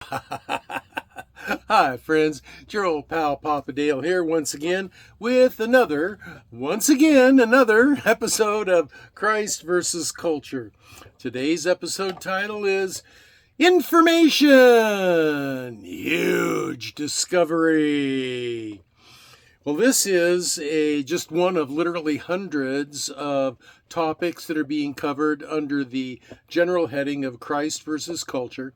Hi, friends. It's your old pal Papa Dale here once again with another episode of Christ versus Culture. Today's episode title is Information! Huge Discovery! Well, this is just one of literally hundreds of topics that are being covered under the general heading of Christ versus Culture.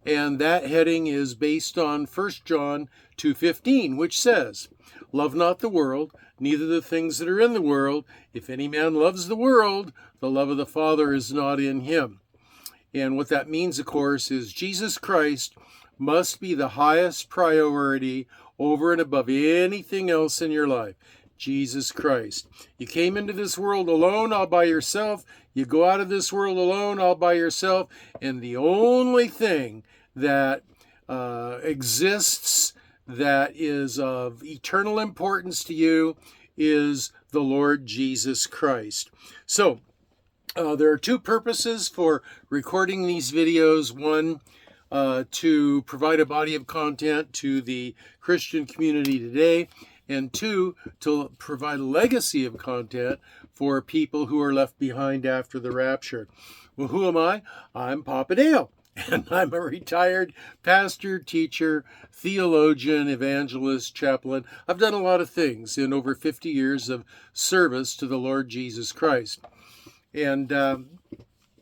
And that heading is based on 1 John 2:15, which says, "Love not the world, neither the things that are in the world. If any man loves the world, the love of the Father is not in him." And what that means, of course, is Jesus Christ must be the highest priority over and above anything else in your life. Jesus Christ. You came into this world alone, all by yourself. You go out of this world alone, all by yourself. And the only thing that exists that is of eternal importance to you is the Lord Jesus Christ. So, there are two purposes for recording these videos. One, to provide a body of content to the Christian community today, and two, to provide a legacy of content for people who are left behind after the rapture. Well, who am I? I'm Papa Dale, and I'm a retired pastor, teacher, theologian, evangelist, chaplain. I've done a lot of things in over 50 years of service to the Lord Jesus Christ. And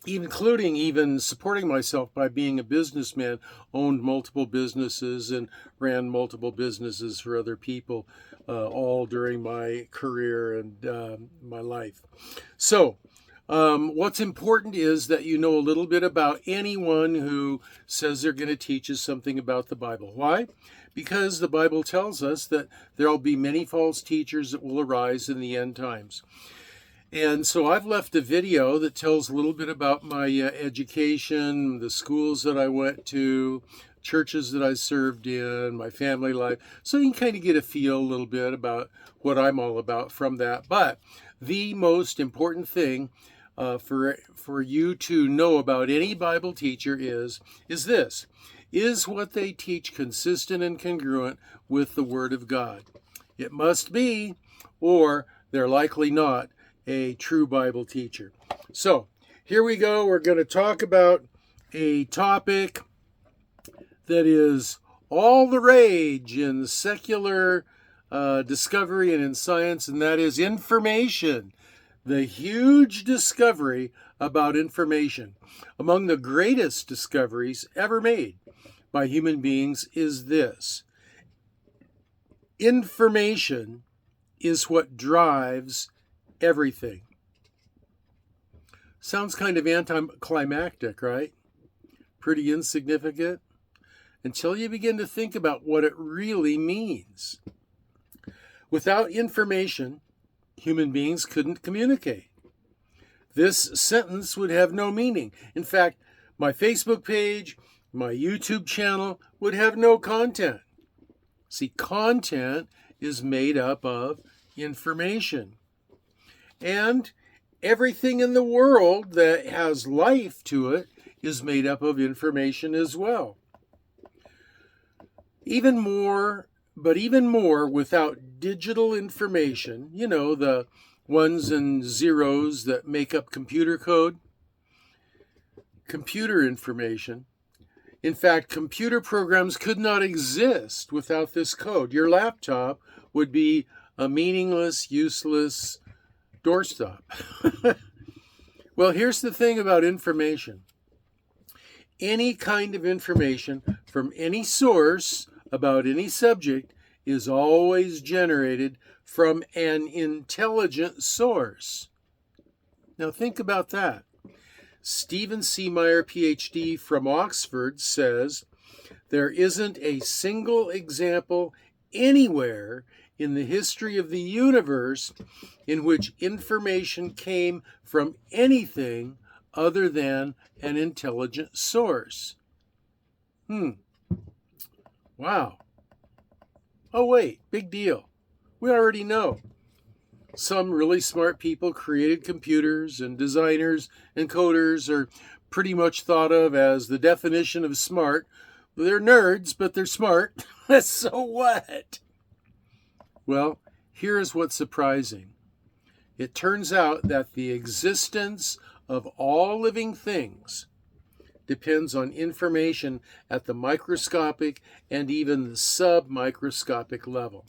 including even supporting myself by being a businessman, owned multiple businesses and ran multiple businesses for other people, all during my career and my life. So, what's important is that you know a little bit about anyone who says they're going to teach us something about the Bible. Why? Because the Bible tells us that there will be many false teachers that will arise in the end times. And so I've left a video that tells a little bit about my education, the schools that I went to, churches that I served in, my family life. So you can kind of get a feel a little bit about what I'm all about from that. But the most important thing for you to know about any Bible teacher is this. Is what they teach consistent and congruent with the Word of God? It must be, or they're likely not a true Bible teacher. So here we go. We're going to talk about a topic that is all the rage in secular discovery and in science, and that is information. The huge discovery about information. Among the greatest discoveries ever made by human beings is this. Information is what drives everything. Sounds kind of anticlimactic, right? Pretty insignificant, until you begin to think about what it really means. Without information, human beings couldn't communicate. This sentence would have no meaning. In fact, my Facebook page, my YouTube channel would have no content. See, content is made up of information. And everything in the world that has life to it is made up of information as well. Even more without digital information, the ones and zeros that make up computer code, computer information. In fact, computer programs could not exist without this code. Your laptop would be a meaningless, useless doorstop. Well, here's the thing about information. Any kind of information from any source about any subject is always generated from an intelligent source. Now think about that. Stephen C. Meyer, PhD from Oxford, says there isn't a single example anywhere in the history of the universe in which information came from anything other than an intelligent source. Wow. Oh, wait, big deal. We already know. Some really smart people created computers, and designers and coders are pretty much thought of as the definition of smart, They're nerds, but they're smart. So what? Well, here's what's surprising. It turns out that the existence of all living things depends on information at the microscopic and even the submicroscopic level.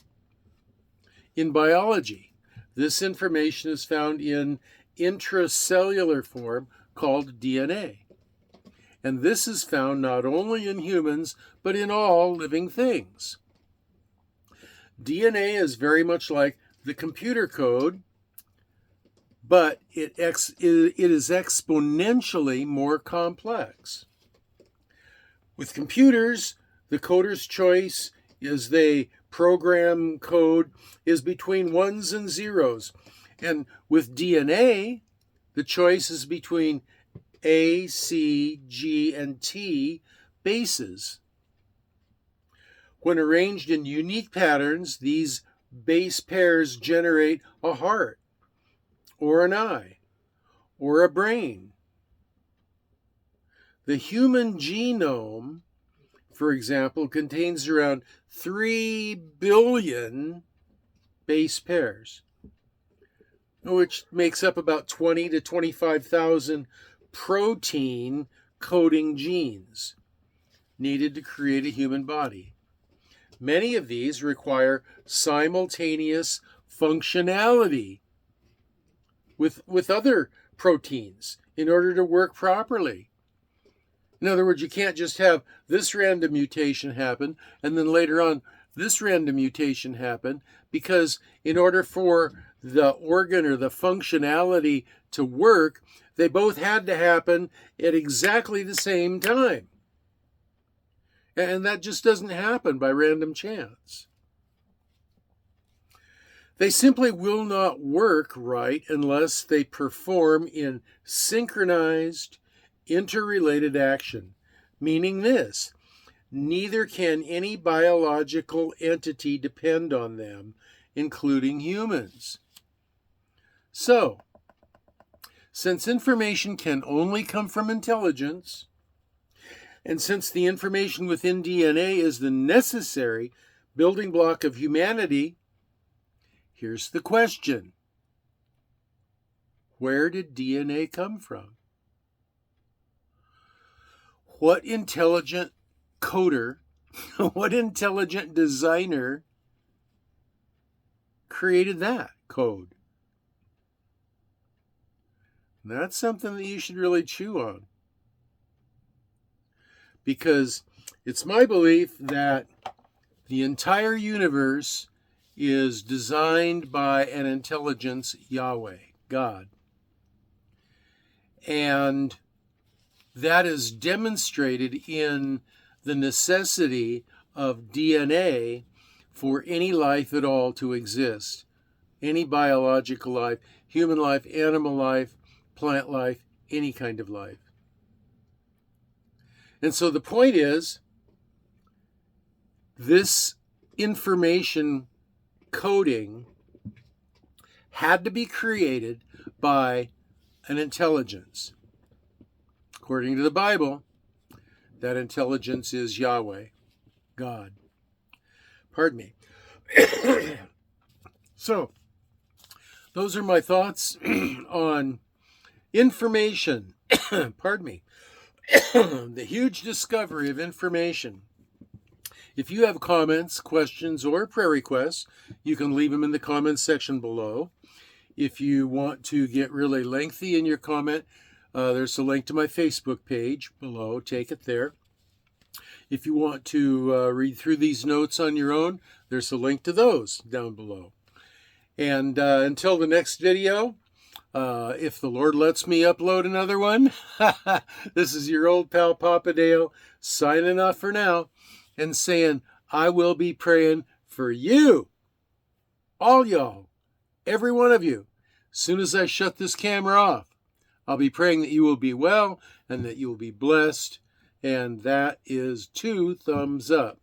In biology, this information is found in intracellular form called DNA. And this is found not only in humans, but in all living things. DNA is very much like the computer code, but it is exponentially more complex. With computers, the coder's choice as they program code is between ones and zeros. And with DNA, the choice is between A, C, G, and T bases. When arranged in unique patterns, these base pairs generate a heart, or an eye, or a brain. The human genome, for example, contains around 3 billion base pairs, which makes up about 20 to 25,000 protein coding genes needed to create a human body. Many of these require simultaneous functionality with other proteins in order to work properly. In other words, you can't just have this random mutation happen and then later on this random mutation happen, because in order for the organ or the functionality to work, they both had to happen at exactly the same time. And that just doesn't happen by random chance. They simply will not work right unless they perform in synchronized, interrelated action, meaning this: neither can any biological entity depend on them, including humans. So, since information can only come from intelligence, and since the information within DNA is the necessary building block of humanity, here's the question: where did DNA come from? What intelligent coder, what intelligent designer created that code? And that's something that you should really chew on. Because it's my belief that the entire universe is designed by an intelligence, Yahweh, God. And that is demonstrated in the necessity of DNA for any life at all to exist. Any biological life, human life, animal life, plant life, any kind of life. And so the point is, this information coding had to be created by an intelligence. According to the Bible, that intelligence is Yahweh, God. Pardon me. So, those are my thoughts on information. Pardon me. The huge discovery of information. If you have comments, questions, or prayer requests, you can leave them in the comments section below. If you want to get really lengthy in your comment, there's a link to my Facebook page below. Take it there. If you want to read through these notes on your own, there's a link to those down below. And until the next video, if the Lord lets me upload another one, this is your old pal Papa Dale signing off for now and saying, I will be praying for you, all y'all, every one of you. As soon as I shut this camera off, I'll be praying that you will be well and that you will be blessed. And that is 2 thumbs up.